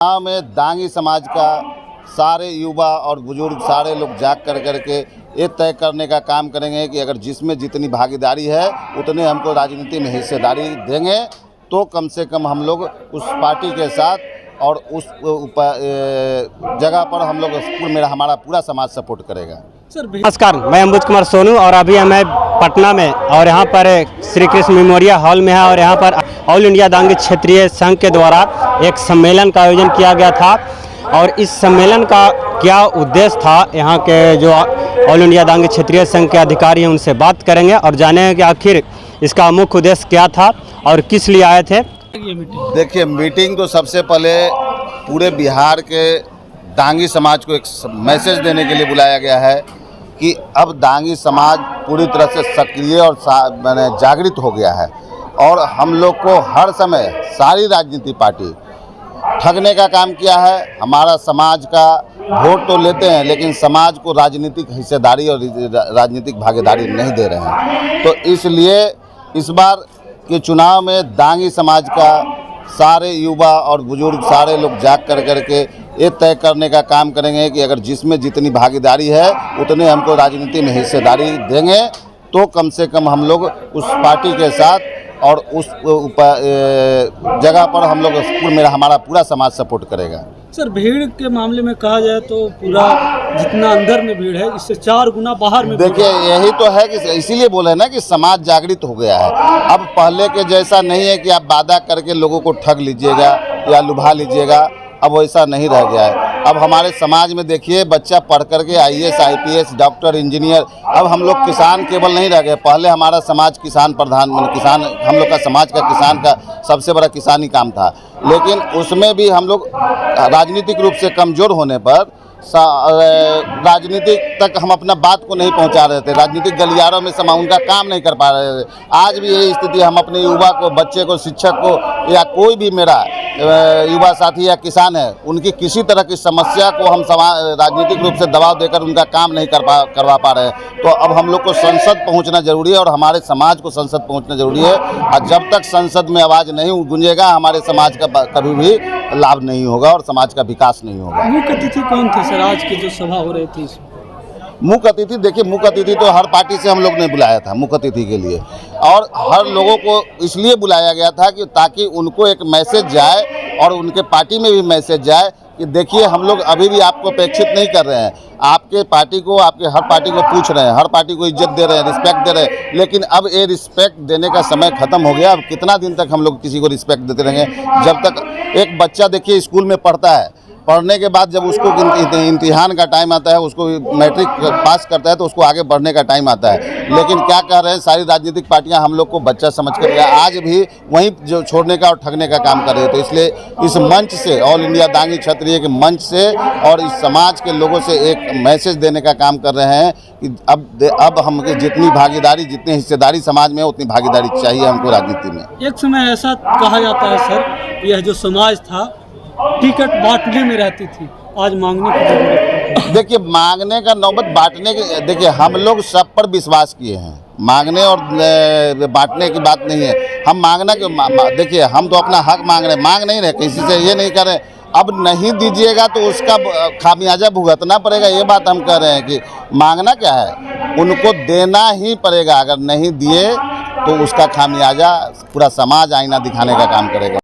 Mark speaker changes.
Speaker 1: गाँव में दांगी समाज का सारे युवा और बुजुर्ग सारे लोग जाग करके ये तय करने का काम करेंगे कि अगर जिसमें जितनी भागीदारी है उतने हमको राजनीति में हिस्सेदारी देंगे तो कम से कम हम लोग उस पार्टी के साथ और उस जगह पर हम लोग हमारा पूरा समाज सपोर्ट करेगा।
Speaker 2: नमस्कार, मैं अंबुज कुमार सोनू और अभी हमें पटना में और यहाँ पर श्री कृष्ण मेमोरियल हॉल में है और यहाँ पर ऑल इंडिया दांगी क्षेत्रीय संघ के द्वारा एक सम्मेलन का आयोजन किया गया था। और इस सम्मेलन का क्या उद्देश्य था, यहाँ के जो ऑल इंडिया दांगी क्षेत्रीय संघ के अधिकारी हैं उनसे बात करेंगे और जानेंगे कि आखिर इसका मुख्य उद्देश्य क्या था और किस लिए आए थे।
Speaker 1: देखिए, मीटिंग तो सबसे पहले पूरे बिहार के दांगी समाज को एक मैसेज देने के लिए बुलाया गया है कि अब दांगी समाज पूरी तरह से सक्रिय और जागृत हो गया है और हम लोग को हर समय सारी राजनीतिक पार्टी ठगने का काम किया है। हमारा समाज का वोट तो लेते हैं लेकिन समाज को राजनीतिक हिस्सेदारी और राजनीतिक भागीदारी नहीं दे रहे हैं। तो इसलिए इस बार के चुनाव में दांगी समाज का सारे युवा और बुजुर्ग सारे लोग जाग करके ये तय करने का काम करेंगे कि अगर जिसमें जितनी भागीदारी है उतने हमको राजनीति में हिस्सेदारी देंगे तो कम से कम हम लोग उस पार्टी के साथ और उस जगह पर हम लोग हमारा पूरा समाज सपोर्ट करेगा।
Speaker 3: सर, भीड़ के मामले में कहा जाए तो पूरा जितना अंदर में भीड़ है इससे 4 गुना बाहर में।
Speaker 1: देखिए, यही तो है कि इसीलिए बोले ना कि समाज जागृत हो गया है। अब पहले के जैसा नहीं है कि आप वादा करके लोगों को ठग लीजिएगा या लुभा लीजिएगा, अब वैसा नहीं रह गया है। अब हमारे समाज में देखिए, बच्चा पढ़ करके IAS IPS डॉक्टर इंजीनियर, अब हम लोग किसान केवल नहीं रह गए। पहले हमारा समाज किसान प्रधान, किसान हम लोग का समाज का किसान का सबसे बड़ा किसानी काम था, लेकिन उसमें भी हम लोग राजनीतिक रूप से कमज़ोर होने पर राजनीतिक तक हम अपना बात को नहीं पहुंचा रहे थे, राजनीतिक गलियारों में समा उनका काम नहीं कर पा रहे थे। आज भी यही स्थिति, हम अपने युवा को, बच्चे को, शिक्षक को या कोई भी मेरा युवा साथी या किसान है, उनकी किसी तरह की समस्या को हम राजनीतिक रूप से दबाव देकर उनका काम नहीं करवा पा रहे हैं। तो अब हम लोग को संसद पहुंचना जरूरी है और हमारे समाज को संसद पहुंचना जरूरी है। और जब तक संसद में आवाज़ नहीं गूंजेगा हमारे समाज का कभी भी लाभ नहीं होगा और समाज का विकास नहीं होगा।
Speaker 3: मुख्य अतिथि कौन थे सर आज की जो सभा हो रही थी?
Speaker 1: मुख्य अतिथि, देखिए, मुख्य अतिथि तो हर पार्टी से हम लोग ने बुलाया था मुख्य अतिथि के लिए, और हर लोगों को इसलिए बुलाया गया था कि ताकि उनको एक मैसेज जाए और उनके पार्टी में भी मैसेज जाए कि देखिए, हम लोग अभी भी आपको अपेक्षित नहीं कर रहे हैं। आपके पार्टी को, आपके हर पार्टी को पूछ रहे हैं, हर पार्टी को इज्जत दे रहे हैं, रिस्पेक्ट दे रहे हैं, लेकिन अब ये रिस्पेक्ट देने का समय ख़त्म हो गया। अब कितना दिन तक हम लोग किसी को रिस्पेक्ट देते रहेंगे? जब तक एक बच्चा, देखिए, स्कूल में पढ़ता है, पढ़ने के बाद जब उसको इम्तिहान का टाइम आता है, उसको मैट्रिक पास करता है तो उसको आगे बढ़ने का टाइम आता है। लेकिन क्या कह रहे हैं सारी राजनीतिक पार्टियां, हम लोग को बच्चा समझ कर आज भी वहीं जो छोड़ने का और ठगने का काम कर रहे थे। इसलिए इस मंच से, ऑल इंडिया दांगी क्षेत्रीय के मंच से और इस समाज के लोगों से एक मैसेज देने का काम कर रहे हैं कि अब हम जितनी भागीदारी, जितनी हिस्सेदारी समाज में है उतनी भागीदारी चाहिए हमको राजनीति में।
Speaker 3: एक समय ऐसा कहा जाता है सर, यह जो समाज था टिकट बांटने में रहती थी, आज मांगने की जरूरत है।
Speaker 1: देखिए, मांगने का नौबत बांटने की, देखिए, हम लोग सब पर विश्वास किए हैं, मांगने और बांटने की बात नहीं है। हम मांगना कि देखिए, हम तो अपना हक मांग नहीं रहे, किसी से ये नहीं कर रहे। अब नहीं दीजिएगा तो उसका खामियाजा भुगतना पड़ेगा, ये बात हम कह रहे हैं कि मांगना क्या है, उनको देना ही पड़ेगा। अगर नहीं दिए तो उसका खामियाजा पूरा समाज आईना दिखाने का काम करेगा।